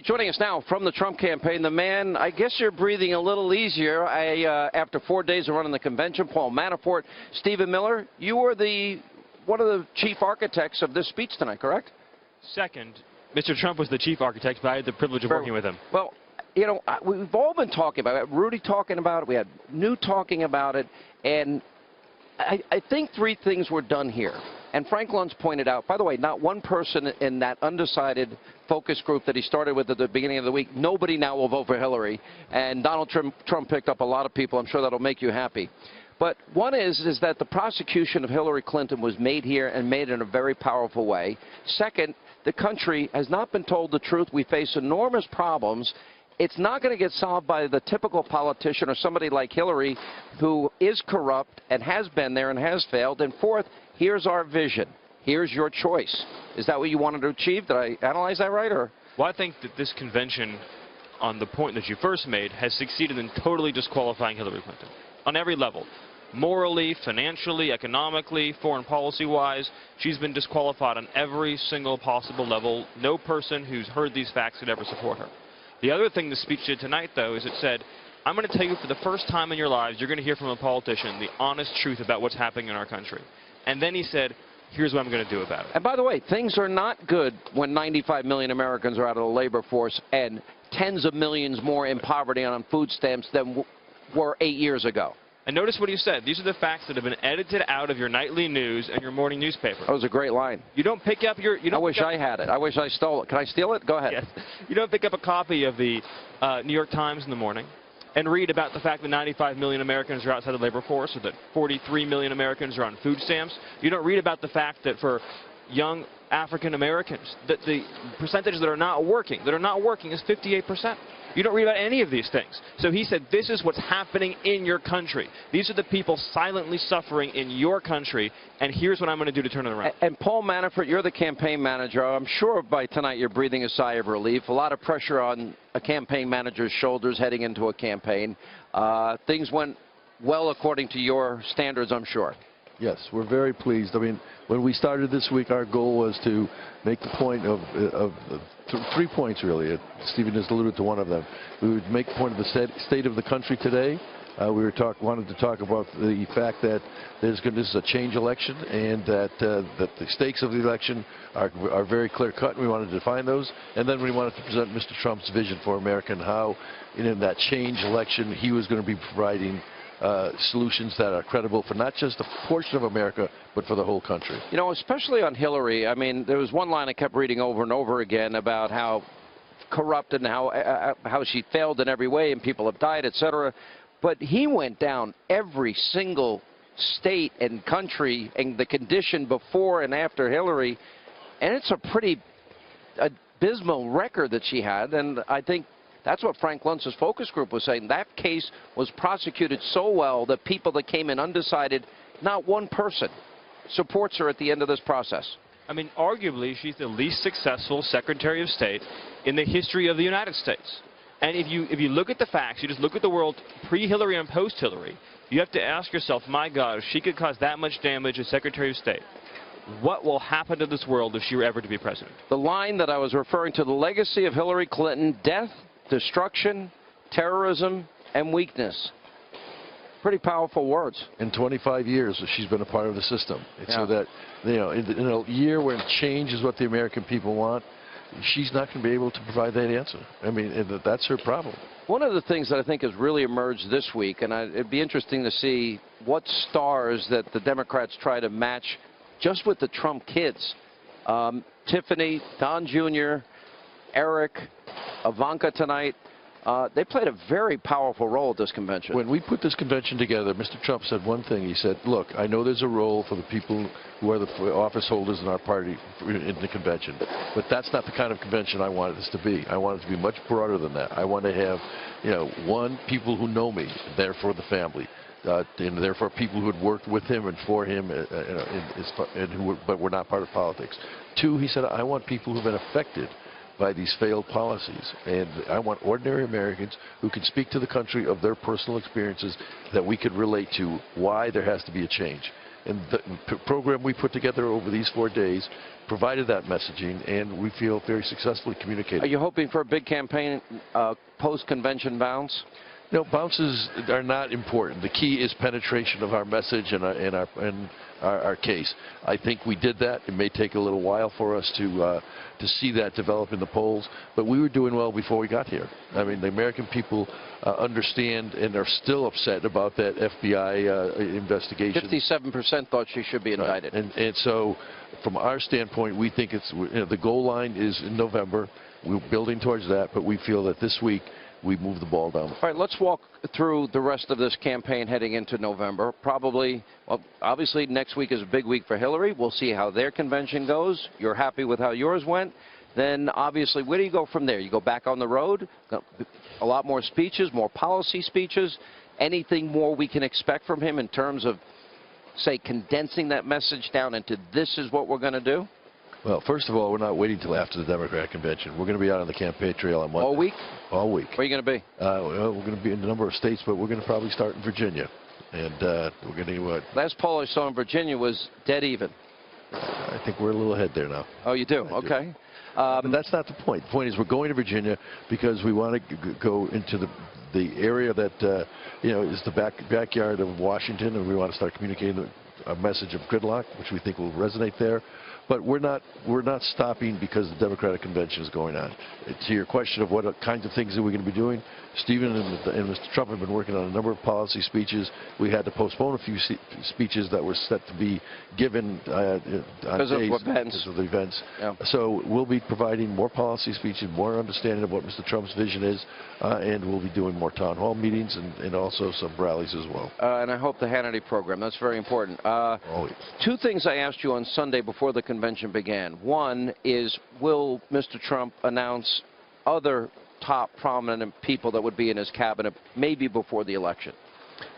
right, joining us now from the Trump campaign, the man, I guess you're breathing a little easier after 4 days of running the convention, Paul Manafort. Stephen Miller, you were one of the chief architects of this speech tonight, correct? Second, Mr. Trump was the chief architect, but I had the privilege of working with him. Well, you know, we've all been talking about it. Rudy talking about it. We had New talking about it. And I think three things were done here. And Frank Luntz pointed out, by the way, not one person in that undecided focus group that he started with at the beginning of the week, nobody now will vote for Hillary. And Donald Trump picked up a lot of people. I'm sure that'll make you happy. But one is that the prosecution of Hillary Clinton was made here and made in a very powerful way. Second, the country has not been told the truth. We face enormous problems. It's not going to get solved by the typical politician or somebody like Hillary who is corrupt and has been there and has failed. And fourth, here's our vision. Here's your choice. Is that what you wanted to achieve? Did I analyze that right? Or? Well, I think that this convention, on the point that you first made, has succeeded in totally disqualifying Hillary Clinton on every level. Morally, financially, economically, foreign policy-wise, she's been disqualified on every single possible level. No person who's heard these facts could ever support her. The other thing the speech did tonight, though, is it said, I'm going to tell you for the first time in your lives, you're going to hear from a politician the honest truth about what's happening in our country. And then he said, here's what I'm going to do about it. And by the way, things are not good when 95 million Americans are out of the labor force and tens of millions more in poverty on food stamps than were 8 years ago. And notice what he said. These are the facts that have been edited out of your nightly news and your morning newspaper. That was a great line. You don't pick up your... I wish I had it. I wish I stole it. Can I steal it? Go ahead. Yes. You don't pick up a copy of the New York Times in the morning and read about the fact that 95 million Americans are outside the labor force or that 43 million Americans are on food stamps. You don't read about the fact that for young African Americans, that the percentage that are not working is 58%. You don't read about any of these things. So he said, this is what's happening in your country. These are the people silently suffering in your country, and here's what I'm going to do to turn it around. And Paul Manafort, you're the campaign manager. I'm sure by tonight you're breathing a sigh of relief. A lot of pressure on a campaign manager's shoulders heading into a campaign. Things went well according to your standards, I'm sure. Yes, we're very pleased. I mean, when we started this week, our goal was to make the point of 3 points, really. Stephen just alluded to one of them. We would make the point of the state of the country today. We wanted to talk about the fact that this is a change election and that the stakes of the election are very clear-cut, and we wanted to define those. And then we wanted to present Mr. Trump's vision for America and how, in that change election, he was going to be providing solutions that are credible for not just a portion of America, but for the whole country. You know, especially on Hillary, I mean, there was one line I kept reading over and over again about how corrupt and how she failed in every way and people have died, etc. But he went down every single state and country and the condition before and after Hillary, and it's a pretty abysmal record that she had, and I think that's what Frank Luntz's focus group was saying. That case was prosecuted so well that people that came in undecided, not one person supports her at the end of this process. I mean, arguably, she's the least successful Secretary of State in the history of the United States. And if you look at the facts, you just look at the world pre-Hillary and post-Hillary, you have to ask yourself, my God, if she could cause that much damage as Secretary of State, what will happen to this world if she were ever to be president? The line that I was referring to, the legacy of Hillary Clinton, death, destruction, terrorism, and weakness. Pretty powerful words. In 25 years, she's been a part of the system. Yeah. So that, you know, in a year when change is what the American people want, she's not going to be able to provide that answer. I mean, that's her problem. One of the things that I think has really emerged this week, and it'd be interesting to see what stars that the Democrats try to match just with the Trump kids. Tiffany, Don Jr., Eric, Ivanka tonight, they played a very powerful role at this convention. When we put this convention together, Mr. Trump said one thing. He said, look, I know there's a role for the people who are the office holders in our party in the convention, but that's not the kind of convention I wanted this to be. I want it to be much broader than that. I want to have, you know, one, people who know me, therefore the family. And therefore people who had worked with him and for him, but were not part of politics. Two, he said, I want people who've been affected by these failed policies. And I want ordinary Americans who can speak to the country of their personal experiences that we could relate to why there has to be a change. And the program we put together over these 4 days provided that messaging, and we feel very successfully communicated. Are you hoping for a big campaign post-convention bounce? No, bounces are not important. The key is penetration of our message and our case. I think we did that. It may take a little while for us to see that develop in the polls, but we were doing well before we got here. I mean, the American people understand and are still upset about that FBI investigation. 57% thought she should be indicted. Right. And so, from our standpoint, we think it's the goal line is in November. We're building towards that, but we feel that this week we move the ball down. All right, let's walk through the rest of this campaign heading into November. Probably, well, obviously next week is a big week for Hillary. We'll see how their convention goes. You're happy with how yours went. Then, obviously, where do you go from there? You go back on the road, a lot more speeches, more policy speeches. Anything more we can expect from him in terms of, say, condensing that message down into this is what we're going to do? Well, first of all, we're not waiting until after the Democratic convention. We're going to be out on the campaign trail on Monday. All week? All week. Where are you going to be? Well, we're going to be in a number of states, but we're going to probably start in Virginia. And we're going to... Last poll I saw in Virginia was dead even. I think we're a little ahead there now. Oh, you do? Okay. But that's not the point. The point is we're going to Virginia because we want to go into the area that, is the backyard of Washington, and we want to start communicating a message of gridlock, which we think will resonate there. But we're not stopping because the Democratic convention is going on. To your question of what kinds of things are we going to be doing, Stephen and Mr. Trump have been working on a number of policy speeches. We had to postpone a few speeches that were set to be given on because of the events. Yeah. So we'll be providing more policy speeches, more understanding of what Mr. Trump's vision is, and we'll be doing more town hall meetings and also some rallies as well. And I hope the Hannity program. That's very important. Always. Two things I asked you on Sunday before the convention began. One is, will Mr. Trump announce other top prominent people that would be in his cabinet maybe before the election?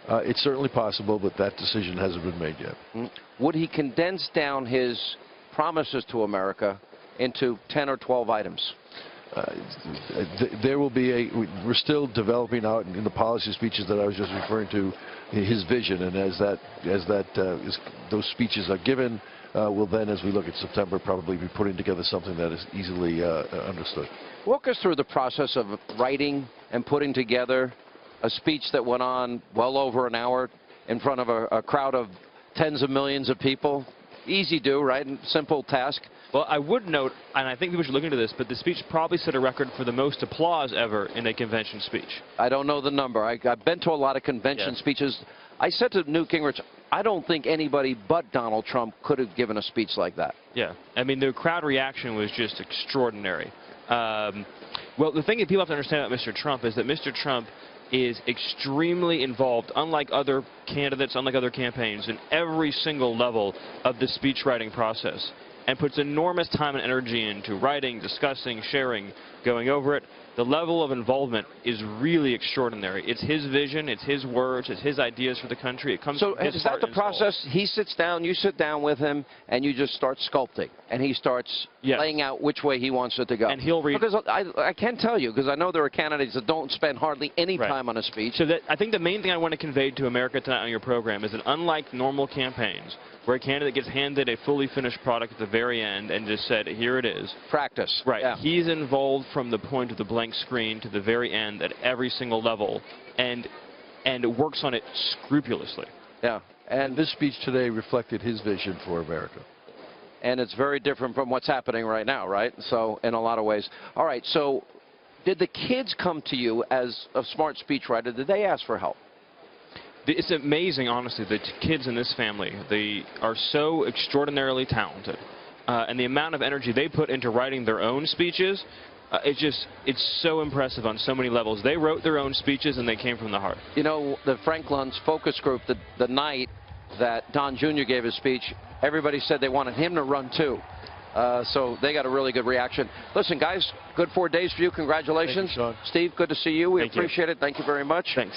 It's certainly possible, but that decision hasn't been made yet. Would he condense down his promises to America into 10 or 12 items? There will be we're still developing out in the policy speeches that I was just referring to his vision, and as those speeches are given, we'll then, as we look at September, probably be putting together something that is easily understood. Walk us through the process of writing and putting together a speech that went on well over an hour in front of a crowd of tens of millions of people. Easy do, right? Simple task. Well, I would note, and I think people should look into this, but the speech probably set a record for the most applause ever in a convention speech. I don't know the number. I've been to a lot of convention speeches. I said to Newt Gingrich, I don't think anybody but Donald Trump could have given a speech like that. Yeah. I mean, the crowd reaction was just extraordinary. Well, the thing that people have to understand about Mr. Trump is that Mr. Trump is extremely involved, unlike other candidates, unlike other campaigns, in every single level of the speech writing process, and puts enormous time and energy into writing, discussing, sharing, going over it. The level of involvement is really extraordinary. It's his vision, it's his words, it's his ideas for the country. It comes from his is that the process? He sits down, you sit down with him, and you just start sculpting, and he starts laying out which way he wants it to go. And he'll read. Because I can tell you, because I know there are candidates that don't spend hardly any time on a speech. So I think the main thing I want to convey to America tonight on your program is that unlike normal campaigns, where a candidate gets handed a fully finished product at the very end and just said, here it is. Practice. Right. Yeah. He's involved from the point of the blank screen to the very end at every single level, and works on it scrupulously. Yeah. And this speech today reflected his vision for America. And it's very different from what's happening right now, right? So, in a lot of ways. All right, so did the kids come to you as a smart speechwriter? Did they ask for help? It's amazing, honestly, the kids in this family. They are so extraordinarily talented. And the amount of energy they put into writing their own speeches, it's so impressive on so many levels. They wrote their own speeches, and they came from the heart. You know, the Frank Luntz focus group, the night that Don Jr. gave his speech, everybody said they wanted him to run too. So they got a really good reaction. Listen, guys, good 4 days for you. Congratulations. Thank you, Sean. Steve, good to see you. We appreciate it. Thank you very much. Thanks.